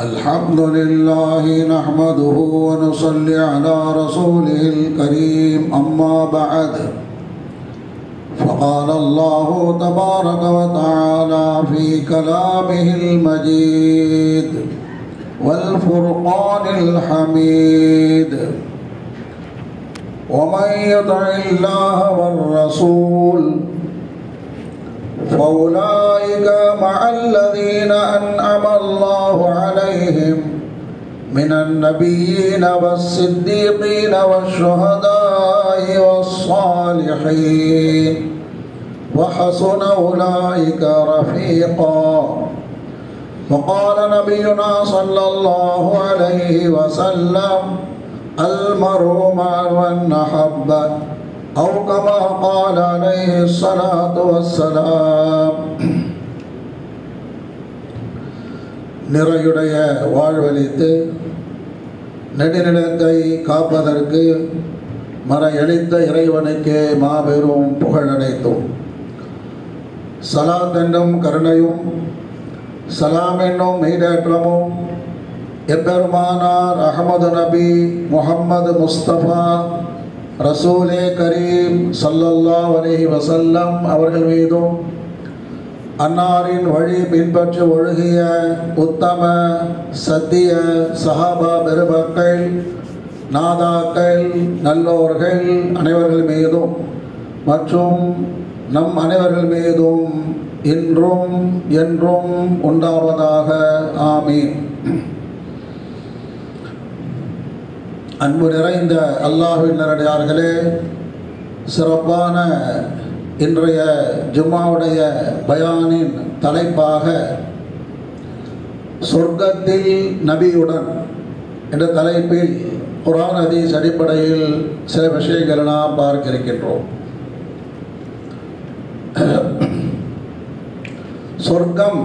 الحمد لله نحمده ونصلي على رسوله الكريم أما بعد فقال الله تبارك وتعالى في كلامه المجيد والفرقان الحميد ومن يطع الله والرسول فأولئك مع الذين أنعم الله عليهم من النبيين والصديقين والشهداء والصالحين وحسن أولئك رفيقا. وقال نبينا صلى الله عليه وسلم المرء مع من أحب أو كما قال عليه الصلاة والسلام. நிறையுடைய வாழ்வழித்து நெடுநிலத்தை காப்பதற்கு மறையளித்த இறைவனுக்கே மாபெரும் புகழனைத்தும் சலாத் என்னும் கருணையும் சலாம் என்னும் ஈடேற்றமும் எப்பெருமானார் அஹமது நபி முஹம்மது முஸ்தபா ரசூலே கரீம் ஸல்லல்லாஹு அலைஹி வஸல்லம் அவர்கள் மீதும் அன்னாரின் வழி பின்பற்றி ஒழுகிய உத்தம சத்திய சஹாபா பெருமக்கள் நாதாக்கள் நல்லோர்கள் அனைவர்கள் மீதும் மற்றும் நம் அனைவர்கள் மீதும் இன்றும் என்றும் உண்டாவதாக ஆமீன். அன்பு நிறைந்த அல்லாஹ்வின் நல்லடியார்களே, சிறப்பான இன்றைய ஜும்மாவுடைய பயானின் தலைப்பாக சொர்க்கத்தில் நபியுடன் என்ற தலைப்பில் குர்ஆன் ஹதீஸ் அடிப்படையில் சில விஷயங்களை நாம் பார்க்க இருக்கின்றோம். சொர்க்கம்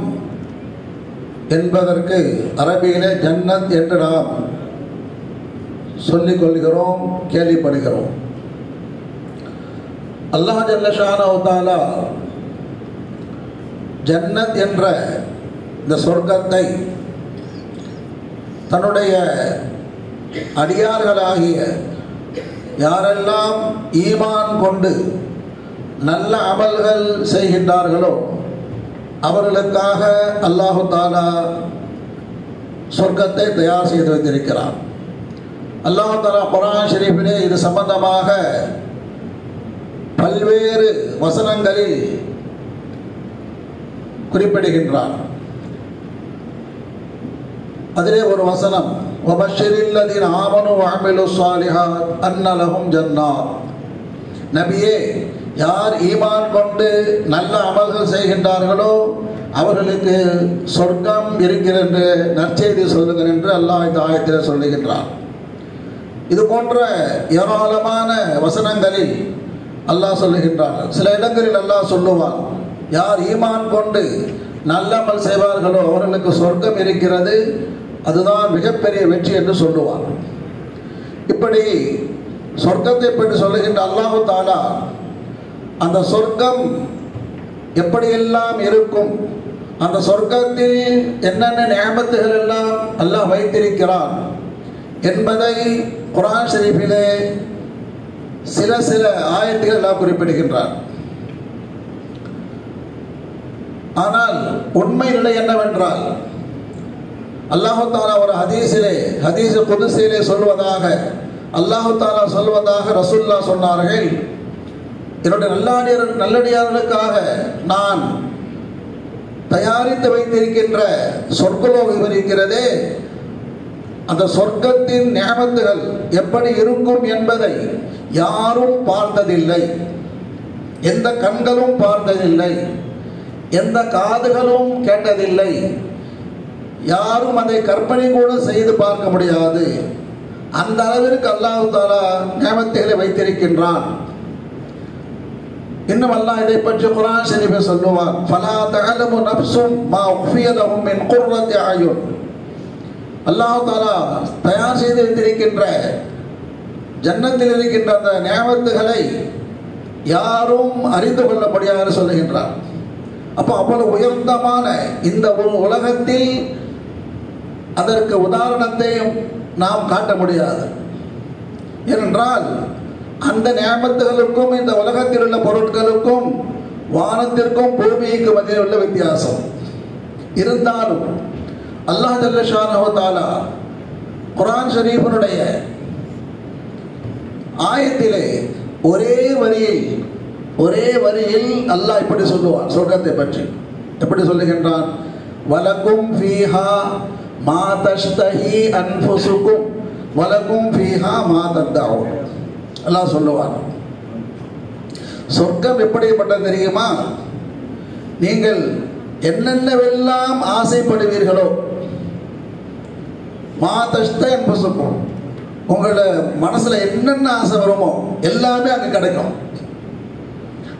என்பதற்கு அரபியிலே ஜன்னத் என்று நாம் சொல்லிக் கொள்கிறோம், கேள்விப்படுகிறோம். அல்லாஹ் ஜல்ல ஷானஹு தஆலா ஜன்னத் என்ற இந்த சொர்க்கத்தை தன்னுடைய அடியார்களாகிய யாரெல்லாம் ஈமான் கொண்டு நல்ல அமல்கள் செய்கின்றார்களோ அவர்களுக்காக அல்லாஹு தஆலா சொர்க்கத்தை தயார் செய்து வைத்திருக்கிறார். அல்லாஹ் தஆலா குர்ஆன் ஷரீஃபிலே இது சம்பந்தமாக பல்வேறு வசனங்களில் குறிப்பிடுகின்றார். அதிலே ஒரு வசனம், வபஷ்ஷிரில் லதீன ஆமனு வஅமிலுஸ் ஸாலிஹாத் அன்ன லஹும் ஜன்னாத். நபியே, யார் ஈமான் கொண்டு நல்ல அமல்கள் செய்கின்றார்களோ அவர்களுக்கு சொர்க்கம் இருக்கிறது நற்செய்தி சொல்லுங்கள் என்று அல்லாஹ் இந்த ஆயத்தில் சொல்லுகின்றார். இது போன்ற ஏராளமான வசனங்களில் அல்லாஹ் சொல்லுகின்றார். சில இடங்களில் அல்லாஹ் சொல்லுவான், யார் ஈமான் கொண்டு நல்லமல் செய்வார்களோ அவர்களுக்கு சொர்க்கம் இருக்கிறது, அதுதான் மிகப்பெரிய வெற்றி என்று சொல்லுவான். இப்படி சொர்க்கத்தை பற்றி சொல்லுகின்ற அல்லாஹு தஆலா அந்த சொர்க்கம் எப்படியெல்லாம் இருக்கும், அந்த சொர்க்கத்தில் என்னென்ன நிஅமத்துகள் எல்லாம் அல்லாஹ் வைத்திருக்கிறான் என்பதை குர்ஆன் ஷரீஃபிலே சில ஆயத்துகள் எல்லாம் குறிப்பிடுகின்றார். ஆனால் உண்மை நிலை என்னவென்றால் அல்லாஹு தஆலா ஒரு ஹதீஸ் குதுஸிலே சொல்வதாக அல்லாஹு தஆலா சொல்வதாக ரசூலுல்லாஹ் சொன்னார்கள், என்னுடைய நல்லடியார்களுக்காக நான் தயாரித்து வைத்திருக்கின்ற சொர்க்கலோகம் இருக்கிறதே, அந்த சொர்க்கத்தின் நிஅமத்துகள் எப்படி இருக்கும் என்பதை யாரும் பார்த்ததில்லை, எந்த கண்களும் பார்த்ததில்லை, எந்த காதுகளும் கேட்டதில்லை, யாரும் அதை கற்பனை கூட செய்து பார்க்க முடியாது. அந்த அளவிற்கு அல்லாஹ் தஆலா நிஅமத்துகளை வைத்திருக்கின்றான். இன்னும் அல்லாஹ் இதை பற்றி குர்ஆன் ஷரீஃபில் சொல்லுவான், ஃபலா தஅலமு நஃப்ஸும் மா உஃபிய லஹும் மின் குர்ரத்தி அயுன். அல்லாஹ் தஆலா தயார் செய்து வைத்திருக்கின்ற ஜன்னத்தில் இருக்கின்ற அந்த நிஅமத்துகளை யாரும் அறிந்து கொள்ள முடியாது சொல்லுகின்றார். அப்போ அவ்வளவு உயர்ந்தமான இந்த ஒரு உலகத்தில் அதற்கு உதாரணத்தையும் நாம் காட்ட முடியாது. ஏனென்றால் அந்த நியாமத்துகளுக்கும் இந்த உலகத்தில் உள்ள பொருட்களுக்கும் வானத்திற்கும் பூமிக்கு மத்தியில் உள்ள வித்தியாசம் இருந்தாலும் அல்லாஹ் ஜல்ல ஷானஹு தஆலா குர்ஆன் ஷரீஃபினுடைய ஆயத்திலே ஒரே வரியில் அல்லாஹ் இப்படி சொல்லுவான். சொர்க்கத்தை பற்றி எப்படி சொல்லுகின்றான்? வலக்கும் ஃபீஹா மா தஷ்தஹி அன்ஃபுசுக்கும் வலக்கும் ஃபீஹா மா தத்தஊன். அல்லாஹ் சொல்லுவான், சொர்க்கம் எப்படிப்பட்டது தெரியுமா? நீங்கள் என்னென்னவெல்லாம் ஆசைப்படுவீர்களோ, மா தஷ்த அன்ஃபுசுக்கும், உங்களோட மனசுல என்னென்ன ஆசை வருமோ எல்லாமே அங்க கிடைக்கும்.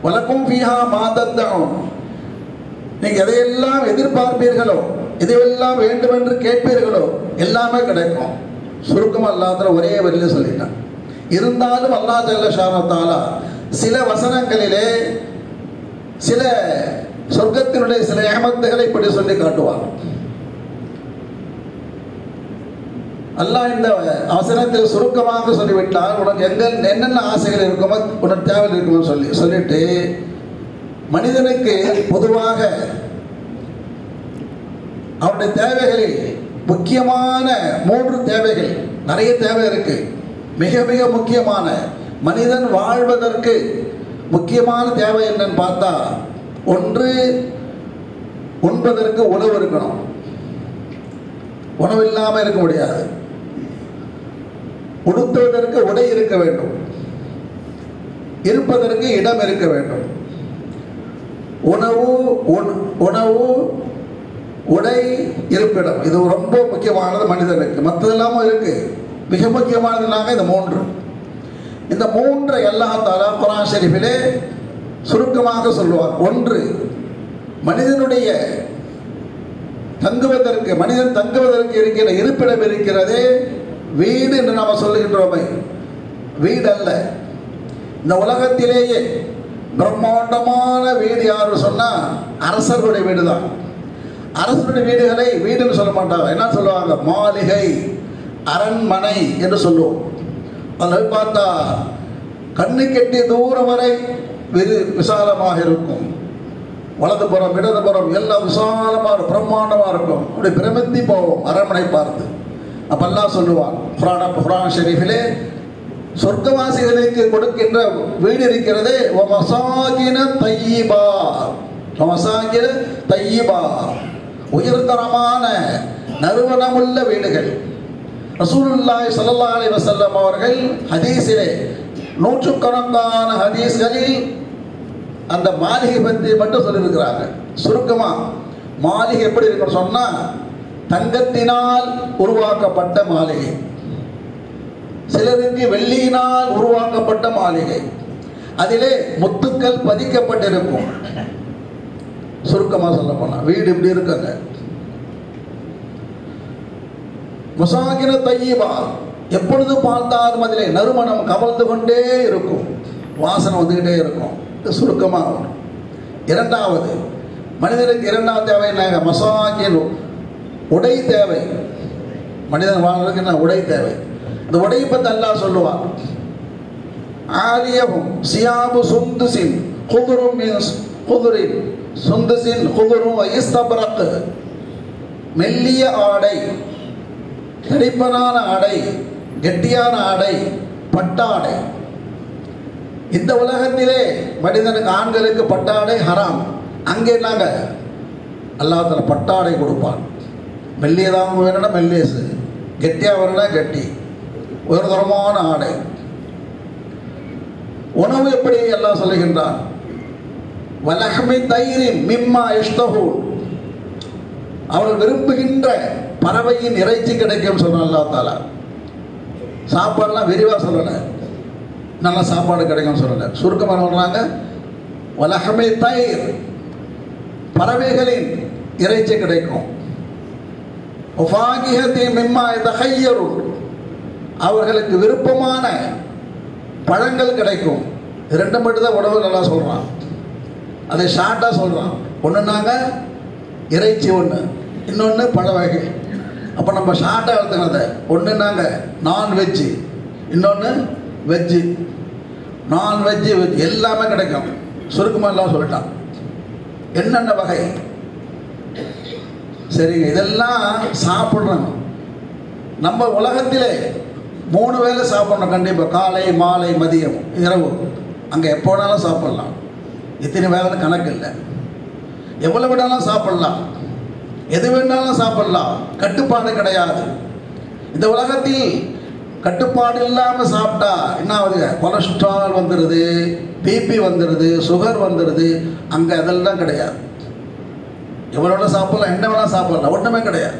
வலக்கும் ஃபீஹா மா தத்தஊன், நீங்க எதையெல்லாம் எதிர்பார்ப்பீர்களோ, எதையெல்லாம் வேண்டும் என்று கேட்பீர்களோ எல்லாமே கிடைக்கும். சுருக்கம் அல்லாஹ் ஒரே வரியில சொல்லிட்டான். இருந்தாலும் அல்லாஹ் ஜல்ல ஷானஹு தஆலா சில வசனங்களிலே சில சொர்க்கத்தினுடைய சில நிஅமத்துகளை இப்படி சொல்லி காட்டுவார். அல்லாஹ் இந்த வசனத்தில் சுருக்கமாக சொல்லிவிட்டால், உனக்கு என்னென்ன ஆசைகள் இருக்குமோ, உனக்கு தேவை இருக்குமோ சொல்லிட்டு மனிதனுக்கு பொதுவாக அவருடைய தேவைகளில் முக்கியமான 3 தேவைகள், நிறைய தேவை இருக்கு. மிக மிக முக்கியமான மனிதன் வாழ்வதற்கு முக்கியமான தேவை என்னன்னு பார்த்தா, ஒன்று உண்பதற்கு உணவு இருக்கணும், உணவு இல்லாமல் இருக்க முடியாது. உடுத்துவதற்கு உடை இருக்க வேண்டும், இருப்பதற்கு இடம் இருக்க வேண்டும். உணவு உடை இருப்பிடம், இது ரொம்ப முக்கியமானது மனிதனுக்கு. மற்றதெல்லாமும் இருக்கு, மிக முக்கியமானதுனாக இந்த 3. இந்த 3 அல்லாஹ் தஆலா குர்ஆன் ஷரீஃபிலே சுருக்கமாக சொல்லுவார். ஒன்று, மனிதனுடைய மனிதன் தங்குவதற்கு இருக்கிற இருப்பிடம் இருக்கிறதே, வீடு என்று நாம் சொல்லுகின்றோமே, வீடு அல்ல. இந்த உலகத்திலேயே பிரம்மாண்டமான வீடு யாரு சொன்னா அரசர்களுடைய வீடு தான். அரசருடைய வீடுகளை வீடுன்னு சொல்ல மாட்டாங்க, என்ன சொல்லுவாங்க? மாளிகை, அரண்மனை என்று சொல்லுவோம். அதில் பார்த்தா கண்ணு கெட்டிய தூரம் வரை விசாலமாக இருக்கும். வலதுபுறம் இடதுபுறம் எல்லாம் விசாலமாக பிரம்மாண்டமாக இருக்கும். அப்படி பிரமித்தி போவோம் அரண்மனை பார்த்து. அப்ப அல்லாஹ் சொல்லுவான் குர்ஆன் ஷரீஃபிலே, சொர்க்கவாசிகளுக்கு கொடுக்கின்ற வீடு இருக்கிறதே, வமசாகின தய்யிபா, உயர்தரமான நறுமணமுள்ள வீடுகள். ரசூலுல்லாஹி ஸல்லல்லாஹு அலைஹி வஸல்லம் அவர்கள் ஹதீஸிலே நூற்றுக்கணக்கான ஹதீஸ்களில் அந்த மாளிகை பற்றி மட்டும் சொல்லியிருக்கிறாங்க. சுருக்கமா மாளிகை எப்படி இருக்குன்னு சொன்னா, தங்கத்தினால் உருவாக்கப்பட்ட மாளிகை, சிலருக்கு வெள்ளியினால் உருவாக்கப்பட்ட மாளிகை, அதிலே முத்துக்கள் பதிக்கப்பட்டிருக்கும். சுருக்கமா சொல்ல போனா வீடு இப்படி இருக்குங்க. மசாகின தய்யிபா, எப்பொழுது பார்த்தாலும் அதிலே நறுமணம் கவர்ந்து கொண்டே இருக்கும், வாசனை வந்துகிட்டே இருக்கும். சுருக்கமாக. இரண்டாவது, மனிதனுக்கு இரண்டாவது தேவை என்ன? மசாகின், உடை தேவை. மனிதன் வாழ்றதுக்கு என்ன? உடை தேவை. இந்த உடை பற்றி அல்லாஹ் சொல்லுவான், ஆலியஹும் சியாபு சுந்துசின் குதுரும் குதுரின், சுந்துசின் குதுரும் இஸ்தப்ரக், மெல்லிய ஆடை, கிடைப்பனான ஆடை, கெட்டியான ஆடை, பட்டாடை. இந்த உலகத்திலே மனிதனுக்கு ஆண்களுக்கு பட்டாடை ஹராம். அங்கே நாங்க அல்லாஹ் தஆலா பட்டாடை கொடுப்பான். மெல்லியதாக வேணும்னா மெல்லியசு, கெட்டியாக வேணும்னா கெட்டி, ஒரு தரமான ஆடை. உணவு எப்படி எல்லாம் சொல்லுகின்றான், வலஹ்மி தைரின் மிம்மா யஷ்தஹூன், அவர்கள் விரும்புகின்ற பறவையின் இறைச்சி கிடைக்கும் சொல்றான் அல்லாஹ் தஆலா. சாப்பாடுலாம் விரிவா சொல்லலை, நல்ல சாப்பாடு கிடைக்கும் சொல்லலை, சுருக்கமாக சொல்றாங்க. வலஹ்மி தைர், பறவைகளின் இறைச்சி கிடைக்கும். வஃபாகிஹதி மிம்மா யதஹய்யருன், அவர்களுக்கு விருப்பமான பழங்கள் கிடைக்கும். 2 மட்டும் தான் உணவு நல்லா சொல்றான், அதை ஷார்ட்டா சொல்றான். ஒன்று நாங்கள் இறைச்சி, ஒன்று இன்னொன்று பழ வகை. அப்போ நம்ம ஷார்ட்டாக எடுத்துக்கிறத ஒன்று நாங்கள் நான்வெஜ்ஜு, இன்னொன்று வெஜ்ஜு. நான்வெஜ்ஜு வெஜ் எல்லாமே கிடைக்கும். சுருக்கமாக எல்லாம் சொல்லிட்டான் என்னென்ன வகை. சரிங்க, இதெல்லாம் சாப்பிட்றோம். நம்ம உலகத்திலே 3 வேளை சாப்பிட்றோம் கண்டிப்பாக, காலை மாலை மதியம் இரவு. அங்கே எப்போ வேணாலும் சாப்பிட்லாம், இத்தனை வேலை கணக்கு இல்லை. எவ்வளோ வேணாலும் சாப்பிட்லாம், எது வேணாலும் சாப்பிட்லாம், கட்டுப்பாடு கிடையாது. இந்த உலகத்தில் கட்டுப்பாடு இல்லாமல் சாப்பிட்டா என்ன ஆகுது? கொலஸ்ட்ரால் வந்துடுது, பிபி வந்துடுது, சுகர் வந்துடுது. அங்கே அதெல்லாம் கிடையாது. எவ்வளோ சாப்பிட்லாம், என்ன வேணால் சாப்பிட்லாம், ஒன்றுமே கிடையாது.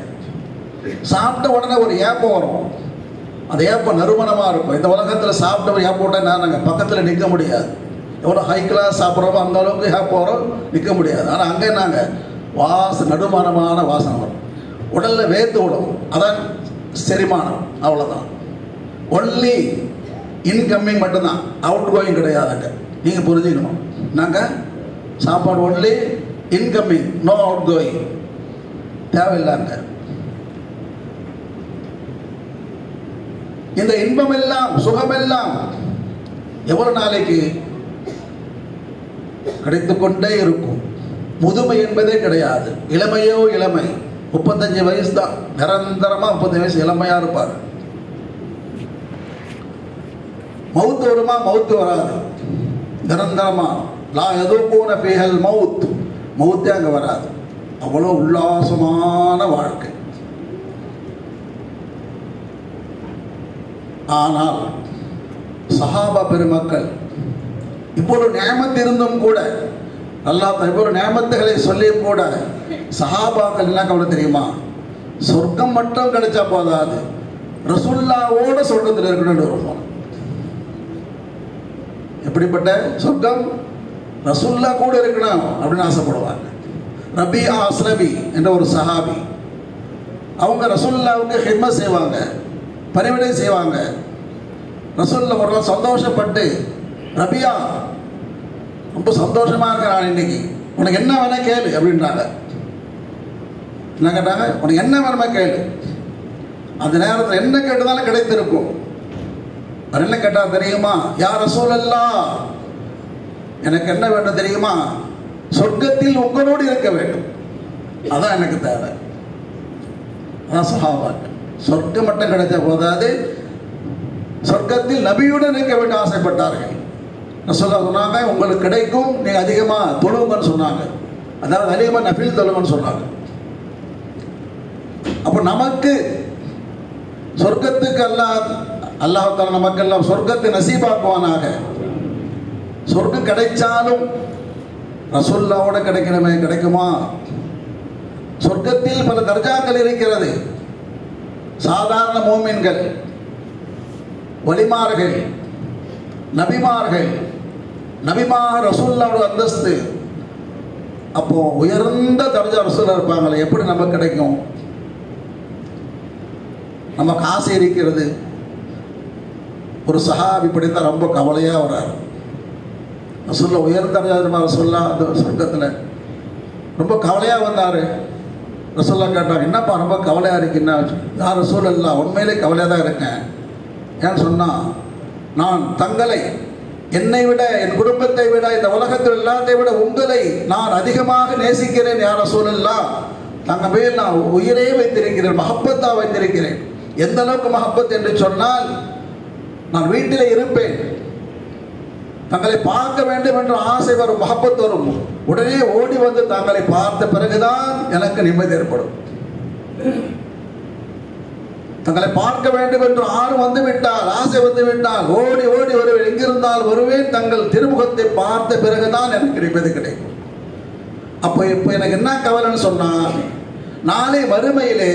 சாப்பிட்ட உடனே ஒரு ஏப்பம் வரும். அந்த ஏப்பம் நறுமணமாக இருக்கும். இந்த உலகத்தில் சாப்பிட்ட ஒரு ஏப்பம் விட்டால் நாங்கள் பக்கத்தில் நிற்க முடியாது. எவ்வளோ ஹை கிளாஸ் சாப்பிட்றோமோ அந்த அளவுக்கு ஏப்பம் வரும், நிற்க முடியாது. ஆனால் அங்கே நாங்கள் நறுமணமான வாசனை வரும், உடலில் வேர்த்து விடும். அதான் செரிமானம், அவ்வளோதான். ஒன்லி இன்கம்மிங் மட்டும்தான், அவுட் கோயிங் கிடையாதுங்க. நீங்கள் புரிஞ்சுக்கணும். நாங்கள் சாப்பாடு only incoming, no outgoing, தேவையில்லைங்க. இந்த இன்பமெல்லாம் சுகமெல்லாம் எவ்வளவு நாளைக்கு கிடைத்துக்கொண்டே இருக்கும். முதுமை என்பதே கிடையாது. இளமையோ இளமை, 35 வயசு தான் நிரந்தரமா. 35 வயசு இளமையா இருப்பார். மவுத்து வருமா? மவுத்து வராது, நிரந்தரமா. லா யதுகூன ஃபீஹல் மவுத், மவுத்தே அங்க வராது. அவ்வளோ உல்லாசமான வாழ்க்கை. ஆனால் சஹாபா பெருமக்கள் இப்போது நியமத்து இருந்தும் கூட, அல்லாஹ் இப்போது நியமத்துகளை சொல்லியும் கூட, சஹாபாக்கள் என்ன கவலை தெரியுமா? சொர்க்கம் மட்டும் கிடைச்சா போதாது, ரசூலுல்லாவோட சொர்க்கத்தில் இருக்கணும்னு வருவோம். எப்படிப்பட்ட சொர்க்கம்? ரசூலுல்லா கூட இருக்கணும் அப்படின்னு ஆசைப்படுவாங்க. ரபியா அஸ்லபி என்ற ஒரு சஹாபி, அவங்க ரசூலுல்லாவுக்கு ஹிட்மத் செய்வாங்க, பணிவிடை செய்வாங்க. ரசூலுல்லாஹ் ஒரு நாள் சந்தோஷப்பட்டு, ரபியா ரொம்ப சந்தோஷமா இருக்கிறான் இன்னைக்கு, உனக்கு என்ன வேணா கேளு அப்படின்றாங்க. என்ன கேட்டாங்க? உனக்கு என்ன வேணுமா கேளு. அந்த நேரத்தில் என்ன கேட்டதாலும் கிடைத்திருக்கும். அவர் என்ன கேட்டார் தெரியுமா? யா ரசூலல்லாஹ், எனக்கு என்ன வேண்டும் தெரியுமா? சொர்க்கத்தில் உங்களோடு இருக்க வேண்டும், அதான் எனக்கு தேவை. அதான் சஹாபாக்கள். சொர்க்கம் மட்டும் கிடைச்ச போதாது, சொர்க்கத்தில் நபியுடன் இருக்க வேண்டும் ஆசைப்பட்டார்கள். ரசூலுல்லாஹ் சொன்னாங்க, உங்களுக்கு கிடைக்கும், நீங்க அதிகமா தொழுங்கன்னு சொன்னாங்க. அதாவது அதிகமா நஃபில் தொழுங்கன்னு சொன்னாங்க. அப்ப நமக்கு சொர்க்கத்துக்கு அல்லாஹ் தஆலா நமக்கெல்லாம் சொர்க்கத்தை நசீபாக்குவானாக. சொர்க்கம் கிடைச்சாலும் ரசூலுல்லாஹ்வோட கிடைக்கணுமே, கிடைக்குமா? சொர்க்கத்தில் பல தர்ஜாக்கள் இருக்கிறது. சாதாரண மோமின்கள், வலிமார்கள், நபிமார்கள், நபிமார் ரசூலுல்லாஹ்வோட அந்தஸ்து. அப்போ உயர்ந்த தர்ஜா ரசூலுல்லாஹ் இருப்பாங்களே, எப்படி நமக்கு கிடைக்கும்? நமக்கு ஆசை இருக்கிறது. ஒரு சஹாபி படித்தால் ரொம்ப கவலையா வராரு. ரசூலுல்லாஹ் உயர்ந்த தர்ஜா ரசூலுல்லாஹ் அந்த சொர்க்கத்தில் ரொம்ப கவலையா வந்தாரு. ரசூலுல்லாஹ் கேட்டாங்க, என்னப்பா ரொம்ப கவலையா இருக்குன்னா? யார் ரசூலுல்லாஹ், உண்மையிலே கவலையா தான் இருக்கேன். ஏன்னு சொன்னா, நான் தங்களை, என்னை விட, என் குடும்பத்தை விட, இந்த உலகத்தில் எல்லாத்தை விட உங்களை நான் அதிகமாக நேசிக்கிறேன். யார் ரசூலுல்லாஹ், தங்க மேல் நான் உயிரே வைத்திருக்கிறேன், மஹப்பத்தா வைத்திருக்கிறேன். எந்த அளவுக்கு மஹப்பத் என்று சொன்னால், நான் வீட்டிலே இருப்பேன், தங்களை பார்க்க வேண்டும் என்ற ஆசை வரும், மஹப்பத் வரும், உடனே ஓடி வந்து தங்களை பார்த்த பிறகுதான் எனக்கு நிம்மதி ஏற்படும். தங்களை பார்க்க வேண்டும் என்று ஆர்வம் வந்து விட்டால், ஆசை வந்து விட்டால், ஓடி ஓடி வருவேன், எங்கிருந்தால் வருவேன், தங்கள் திருமுகத்தை பார்த்த பிறகுதான் எனக்கு நிம்மதி கிடைக்கும். அப்போ இப்போ எனக்கு என்ன கவலைன்னு சொன்னால், நாளை மறுமையிலே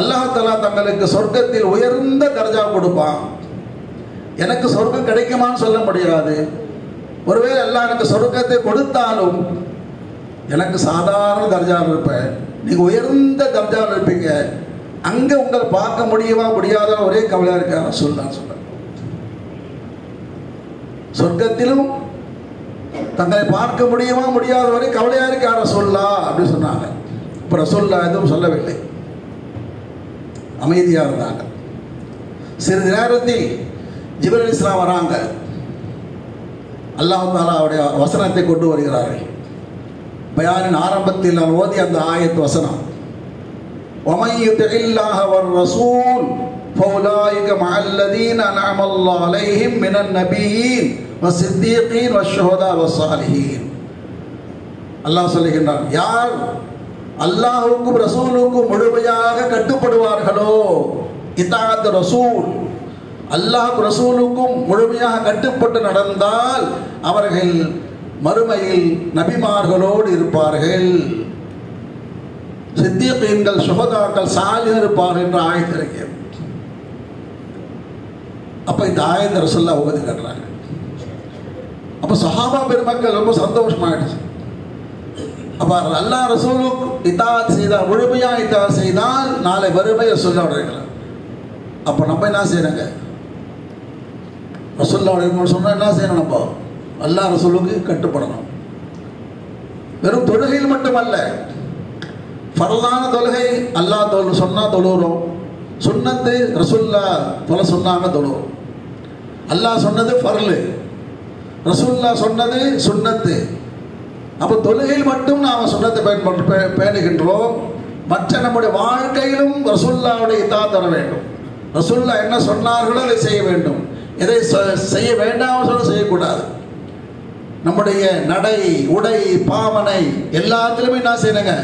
அல்லாஹ் தஆலா தங்களுக்கு சொர்க்கத்தில் உயர்ந்த தர்ஜா கொடுப்பான். எனக்கு சொர்க்கம் கிடைக்குமான்னு சொல்ல முடியாது. ஒருவேளை அல்லாஹ் எனக்கு சொர்க்கத்தை கொடுத்தாலும் எனக்கு சாதாரண தர்ஜாவில் இருப்பேன், நீங்க உயர்ந்த தர்ஜாவில் இருப்பீங்க. அங்க உங்களை பார்க்க முடியுமா முடியாத ஒரே கவலையா இருக்க சொல்ல. சொர்க்கத்திலும் தங்களை பார்க்க முடியுமா முடியாத வரை கவலையா இருக்கு யார் ரசூலுல்லா அப்படின்னு சொன்னாங்க. இப்போ ரசூலுல்லா எதுவும் சொல்லவில்லை, அமைதியாக இருந்தாங்க. சிறிது நேரத்தில் ஜிப்ரீல் அலைஹிஸ்ஸலாம் வராங்க. அல்லாஹ் தஆலா அவருடைய வசனத்தை கொண்டு வருகிறார்கள். பயானின் ஆரம்பத்தில் நான் ஓதிய அந்த ஆயத் வசனம், وَمَن يُطِعِ اللَّهَ وَالرَّسُولَ فَأُولَٰئِكَ مَعَ الَّذِينَ أَنْعَمَ اللَّهُ عَلَيْهِم مِّنَ النَّبِيِّينَ وَالصِّدِّيقِينَ وَالشُّهَدَاءِ وَالصَّالِحِينَ. அல்லாஹ் சொல்லுகின்றான், யார் அல்லாஹ்வுக்கும் ரசூலுக்கும் முழுமையாக கட்டுப்படுவார்களோ, இத்தாஅத் ரசூல், அல்லாஹ் ரசூலுக்கும் முழுமையாக கட்டுப்பட்டு நடந்தால் அவர்கள் மறுமையில் நபிமார்களோடு இருப்பார்கள், சித்தியீன்கள், சுஹதாக்கள், சாலிஹ் இருப்பார்கள் என்ற ஆயத்து இருக்கிறது. அப்ப இந்த ஆயத்தை ரசூலுல்லாஹ் ஓதி காட்டுறாங்க. அப்ப சஹாபா பெருமக்கள் ரொம்ப சந்தோஷமாயிடுச்சு. அப்ப அல்லாஹ் ரசூலுக்கு இத்தாஅத் செய்தால், முழுமையாக இத்தாஅத் செய்தால் நாளை வறுமையை சொல்ல விடுறாங்க. அப்ப நம்ம என்ன செய்யணுங்க? ரசூலுல்லாஹ் சொன்னா என்ன செய்யணும்? நம்ம அல்லாஹ் ரசூலுக்கு கட்டுப்படணும். வெறும் தொழுகையில் மட்டுமல்ல, ஃபர்லான தொழுகை அல்லாஹ் சொன்னா தொழுகிறோம், சுன்னத்து ரசூலுல்லாஹ் தொலை சொன்னாங்க தொழுகிறோம். அல்லாஹ் சொன்னது ஃபர்லு, ரசூலுல்லாஹ் சொன்னது சுன்னத்து. அப்போ தொழுகையில் மட்டும் நாம் சுன்னத்தை பேணுகின்றோம். மற்ற நம்முடைய வாழ்க்கையிலும் ரசூலுல்லாஹ்வுடைய இத்தாஅத் வர வேண்டும். ரசூலுல்லாஹ் என்ன சொன்னார்களோ அதை செய்ய வேண்டும். எதை செய்ய வேண்டாம் சொல்ல செய்யக்கூடாது. நம்முடைய நடை, உடை, பாவனை எல்லாத்திலுமே என்ன செய்யணுங்க?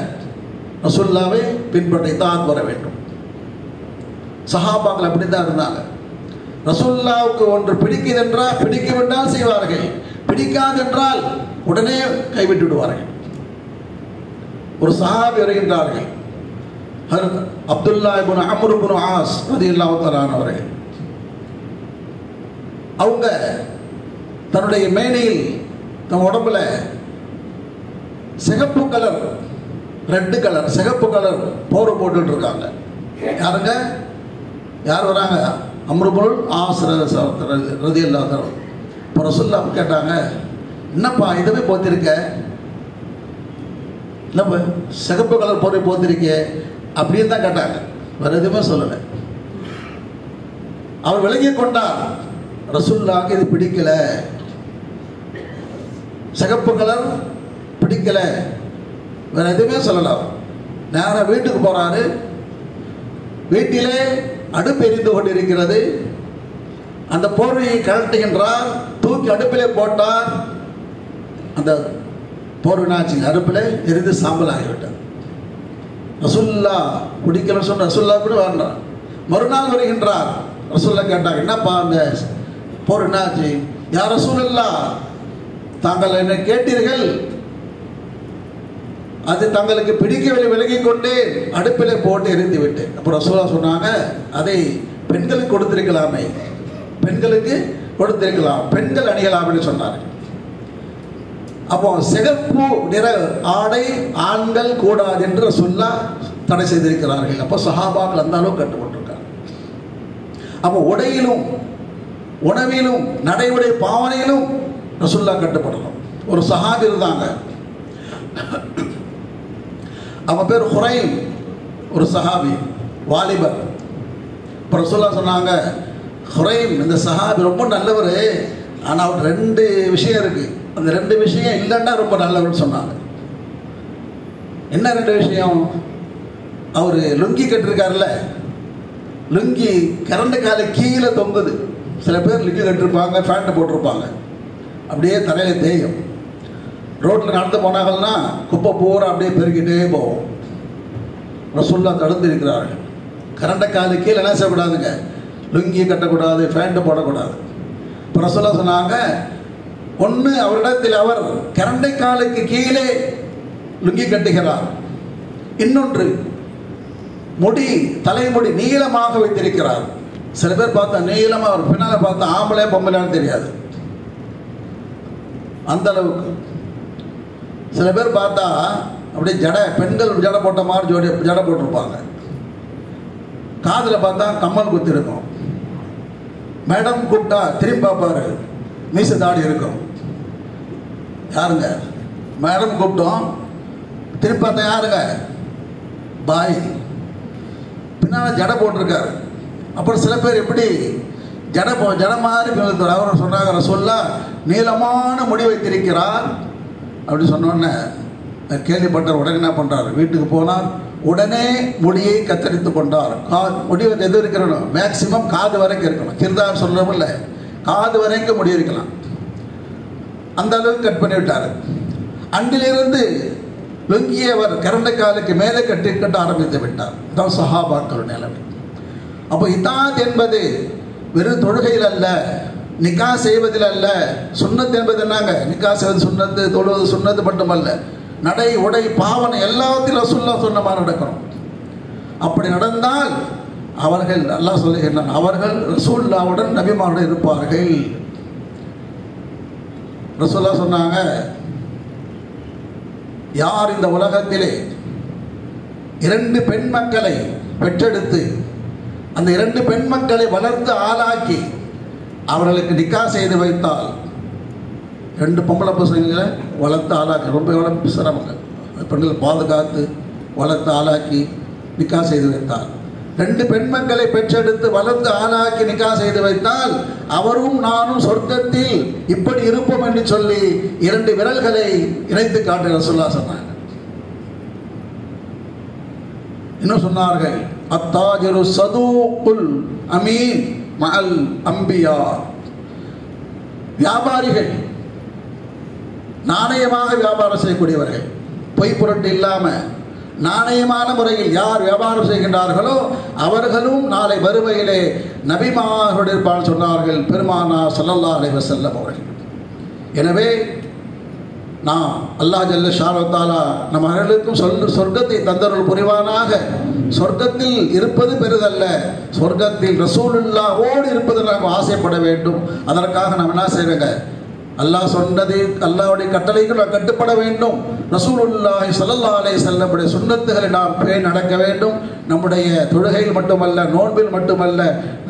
ரசூலுல்லாஹ்வை பின்பற்ற இத்தாஅத் வர வேண்டும். சஹாபாக்கள் அப்படித்தான் இருந்தாங்க. ரசூலுல்லாஹ்வுக்கு ஒன்று பிடிக்குதென்றால் பிடிக்கவிட்டால் செய்வார்கள், பிடிக்காதென்றால் உடனே கைவிட்டு விடுவார்கள். ஒரு சஹாபி வருகின்றார்கள், அப்துல்லா இப்னு அம்ர் இப்னு ஆஸ் ரலியல்லாஹு தஆலா அவர்கள். அவங்க தன்னுடைய மேனியில், தன் உடம்புல சிகப்பு கலர், ரெட் கலர், சிகப்பு கலர் போர் போட்டுட்டு இருக்காங்க. யாருங்க? யார் வராங்க? அம்ர் இப்னு ஆஸ் ரலியல்லாஹு தஆலா. இப்போ ரசூலுல்லாஹ் கேட்டாங்க, என்னப்பா இதுவே போத்திருக்க, என்னப்பா சிகப்பு கலர் போரை போத்திருக்க அப்படின்னு தான் கேட்டாங்க. வேற எதுவுமே சொல்லலை. அவர் விலகி கொண்டார், ரசூலுல்லாஹ்க்கு இது பிடிக்கல, சிகப்பு கலர் பிடிக்கல, வேற எதுவுமே சொல்லலாம். நேராக வீட்டுக்கு போறாரு. வீட்டிலே அடுப்பு எரிந்து கொண்டிருக்கிறது. அந்த போர்வையை கழட்டுகின்றார், தூக்கி அடுப்பிலே போட்டார். அந்த போர்வினாச்சு அடுப்பில் எரிந்து சாம்பல் ஆகிவிட்டார். ரசூலுல்லாஹ் பிடிக்கலன்னு சொன்ன ரசூலுல்லாஹ் கூட வேண்டாம். மறுநாள் வருகின்றார். ரசூலுல்லாஹ் கேட்டாங்க, என்னப்பா அந்த போர் என்னாச்சு? யா ரசூலுல்லாஹ், தாங்கள் என்ன கேட்டீர்கள், அது தங்களுக்கு பிடிக்கவில்லை, விலகி கொண்டு அடுப்பிலே போட்டு எரிந்து விட்டு. அப்போ ரசூலுல்லாஹ் சொன்னாங்க, அதை பெண்களுக்கு கொடுத்திருக்கலாமே, பெண்களுக்கு கொடுத்திருக்கலாம், பெண்கள் அணியலாம் அப்படின்னு சொன்னார்கள். அப்போ சிகப்பு நிற ஆடை ஆண்கள் கூடாது என்று ரசூலுல்லாஹ் தடை செய்திருக்கிறார்கள். அப்போ சஹாபாக்கள் அந்த அளவுக்கு கட்டுப்பட்டிருக்காங்க. அப்போ உடையிலும், உணவிலும், நடைமுறை பாவனையிலும் ரசூலுல்லாஹ் கட்டுப்படணும். ஒரு சஹாபி இருந்தாங்க, அவன் பேர் ஹுரைம், ஒரு சஹாபி, வாலிபர். இப்போ ரசூலுல்லாஹ் சொன்னாங்க, ஹுரைம் இந்த சஹாபி ரொம்ப நல்லவர், ஆனால் அவர் ரெண்டு விஷயம் இருக்கு, அந்த ரெண்டு விஷயம் இல்லைன்னா ரொம்ப நல்லவர்னு சொன்னாங்க. என்ன ரெண்டு விஷயம்? அவர் லுங்கி கட்டிருக்காருல்ல, லுங்கி கரண்டு காலை கீழே தொங்குது. சில பேர் லுங்கி கட்டிருப்பாங்க, ஃபேண்ட்டு போட்டிருப்பாங்க, அப்படியே தரையில் தேயும். ரோட்டில் நடந்து போனாங்கன்னா குப்பை பூரா அப்படியே பெருக்கிட்டே போவோம். ரசூலுல்லாஹ் தடுத்து இருக்கிறார்கள். கரண்ட காலு கீழே என்ன செய்யக்கூடாதுங்க? லுங்கி கட்டக்கூடாது, ஃபேண்ட்டு போடக்கூடாது. இப்போ ரசூலுல்லாஹ் சொன்னாங்க, ஒன்று அவரிடத்தில் அவர் கரண்டை காலுக்கு கீழே லுங்கி கட்டுகிறார், இன்னொன்று முடி, தலைமுடி நீளமாக வைத்திருக்கிறார். சில பேர் பார்த்தா நீளமாக, அவர் பின்னால் பார்த்தா ஆம்பளை பொம்பளைன்னு தெரியாது, அந்த அளவுக்கு. சில பேர் பார்த்தா அப்படியே ஜடை, பெண்கள் ஜடை போட்ட மாதிரி ஜடை போட்டிருப்பாங்க. காதில் பார்த்தா கம்மல் குத்தி இருக்கும். மேடம் கூப்பிட்டா திரும்பி பார்ப்பாரு, மீச தாடி இருக்கும். யாருங்க? மேடம் கூப்பிட்டோம், திருப்பி பார்த்தா யாருங்க? பாய். பின்னால் ஜடை போட்டிருக்காரு. அப்புறம் சில பேர் எப்படி ஜடை மாதிரி அவர் சொன்னாங்க, ரசூலுல்லாஹ் நீளமான முடி வைத்திருக்கிறார் அப்படி சொன்னோடனே கேள்விப்பட்டார். உடனே என்ன பண்ணுறார்? வீட்டுக்கு போனார். உடனே முடியை கத்தரித்து கொண்டார். முடி வந்து எது இருக்கணும்? மேக்சிமம் காது வரைக்கும் இருக்கணும். கிருதார் சொல்கிறோம் இல்லை, காது வரைக்கும் முடி இருக்கலாம். அந்த அளவுக்கு கட் பண்ணி விட்டார். அன்றிலிருந்து லுங்கியை அவர் கரண்ட காலுக்கு மேலே கட்ட ஆரம்பித்து விட்டார். தான் சஹாபாக்கள் நிலைமை. அப்போ இதாத் என்பது வெறும் தொழுகையில் அல்ல, நிக்கா செய்வதில் அல்ல. சுன்னத் என்பது என்னங்க? நிக்கா செய்வது சுன்னத்து, தொழுவது சுன்னத்து மட்டுமல்ல, நடை உடை பாவனை எல்லாத்திலும் ரசூலுல்லாஹ் சொன்ன மாதிரி நடக்கணும். அப்படி நடந்தால் அவர்கள், அல்லாஹ் சொல்லுகிறான், அவர்கள் ரசூலுல்லாஹ்வுடன் நபிமாருடன் இருப்பார்கள். ரசூலுல்லாஹ் சொன்னாங்க, யார் இந்த உலகத்திலே 2 பெண் மக்களை பெற்றெடுத்து அந்த 2 பெண் மக்களை வளர்த்து ஆளாக்கி அவர்களுக்கு நிக்கா செய்து வைத்தால், 2 பொம்பளை பசங்களை வளர்த்து ஆளாக்கி, ரொம்ப சிரமங்கள், பெண்கள் பாதுகாத்து வளர்த்து ஆளாக்கி நிக்கா செய்து வைத்தால், 2 பெண் மக்களை பெற்றெடுத்து வளர்த்து ஆளாக்கி நிக்கா செய்து வைத்தால் அவரும் நானும் சொர்க்கத்தில் இப்படி இருப்போம் என்று சொல்லி 2 விரல்களை இணைத்து காட்டி ரசூலுல்லாஹ் சொன்னாங்க. இன்னும் சொன்னார்கள், அத்தாஜிரு சதூக்குல் அமீன் மஅல் அம்பியா. வியாபாரிகள் நாணயமாக வியாபாரம் செய்யக்கூடியவர்கள், பொய் புரட்டு இல்லாம நாணயமான முறையில் யார் வியாபாரம் செய்கின்றார்களோ அவர்களும் நாளை வறுமையிலே நபிமார்களுடைய இருப்பார்கள் சொன்னார்கள் பெருமானார் ஸல்லல்லாஹு அலைஹி வஸல்லம் அவர்கள். எனவே நாம் அல்லாஹ் ஜல்ல ஷானஹு வ தஆலா நம் அனைவருக்கும் சொர்க்கத்தை தந்தருள் புரிவானாக. சொர்க்கத்தில் இருப்பது பெரிதல்ல, சொர்க்கத்தில் ரசூலுல்லாஹ்வோடு இருப்பது நாம் ஆசைப்பட வேண்டும். அதற்காக நாம் என்ன செய்வோங்க? அல்லாஹ் சொன்னது, அல்லாஹ்வுடைய கட்டளைகள் நாம் கட்டுப்பட வேண்டும். ரசூலுல்லாஹி ஸல்லல்லாஹு அலைஹி வஸல்லம் உடைய சுன்னத்துகளை நாம் பேணி நடக்க வேண்டும். நம்முடைய தொழுகையில் மட்டுமல்ல, நோன்பில் மட்டுமல்ல,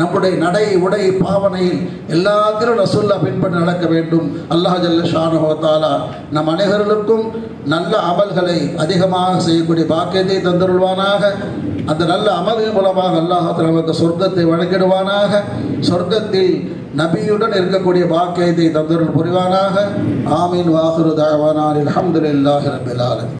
நம்முடைய நடை உடை பாவனையில் எல்லாத்திலும் ரசூலுல்லாஹ் பின்பற்றி நடக்க வேண்டும். அல்லாஹ் ஜல்ல ஷானஹு வ தஆலா நம் அனைவர்களுக்கும் நல்ல அமல்களை அதிகமாக செய்யக்கூடிய பாக்கியத்தை தந்தருள்வானாக. அந்த நல்ல அமல்கள் மூலமாக அல்லாஹ் நமக்கு சொர்க்கத்தை வழங்கிடுவானாக. சொர்க்கத்தில் நபியுடன் இருக்கக்கூடிய பாக்கியத்தை தந்தருள் புரிவானாக. ஆமீன். வாஹிரு தஅவானா அல்ஹம்துலில்லாஹி ரப்பில் ஆலமீன்.